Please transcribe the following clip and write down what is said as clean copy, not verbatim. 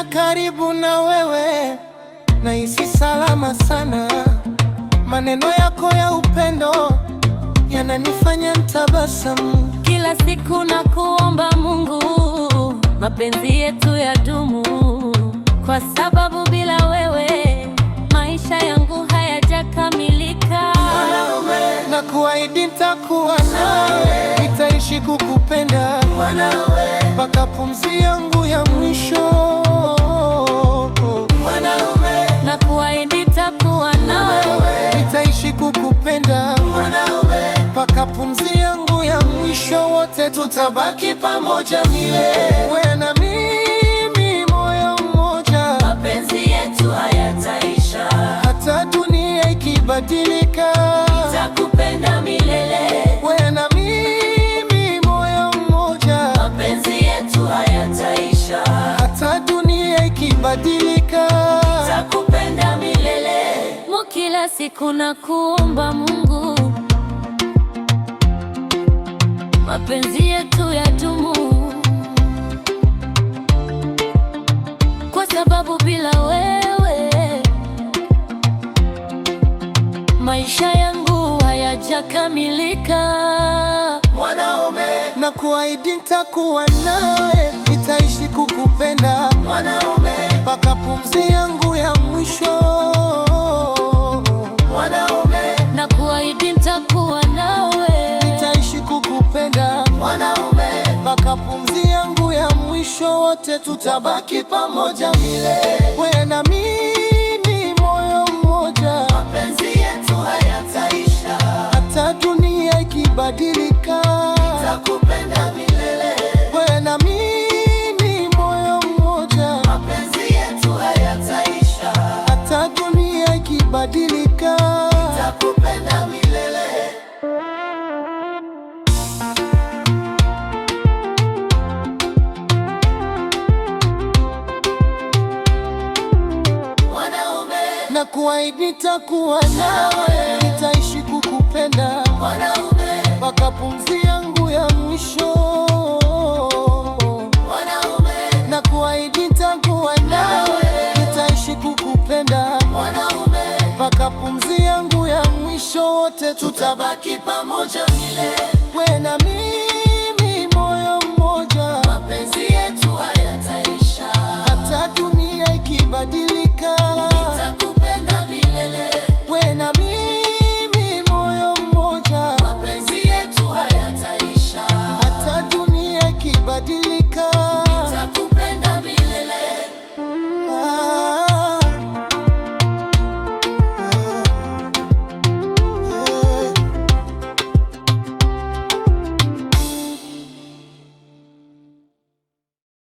Nikiwa karibu na wewe nahisi salama sana. Maneno yako ya upendo yananifanya nitabasamu. Kila siku nakuomba Mungu, mapenzi yetu yadumu, kwa sababu bila wewe maisha yangu hayajakamilika. Nakuahidi nitakuwa nawe, nitaishi kukupenda mpaka pumzi yangu ya mwisho. Nakuahidi nitakuwa nawe, nitaishi kukupenda mpaka pumzi yangu ya mwisho. Wote tutabaki pamoja milele, wewe na mimi, moyo mmoja. mapenzi yetu hayataisha, Hata dunia ikibadilika, nitakupenda milele. wewe na mimi, moyo mmoja. Mapenzi yetu hayataisha, Hata dunia ikibadilika, nitakupenda milele. Kila siku nakuomba Mungu, mapenzi yetu yadumu, kwa sababu bila wewe maisha yangu hayajakamilika. mwanaume. Nakuahidi nitakuwa nawe, nitaishi kukupenda Mwanaume, mpaka pumzi yangu ya mwisho. nakuahidi nitakuwa nawe, nitaishi kukupenda mpaka pumzi yangu ya mwisho. Wote tutabaki pamoja milele, wewe na mimi, moyo mmoja. mapenzi yetu hayataisha, Hata dunia ikibadilika, nitakupenda milele. wewe na mimi, moyo mmoja. Mapenzi yetu hayataisha, Hata dunia ikibadilika, nitakupenda milele. Mwanaume, nakuahidi nitakuwa nawe, nitaishi kukupenda mwanaume, mpaka pumzi yangu ya mwisho. mwanaume, Nakuahidi nitakuwa nawe, nitaishi kukupenda mwanaume, mpaka pumzi yangu ya mwisho. Wote tutabaki pamoja milele.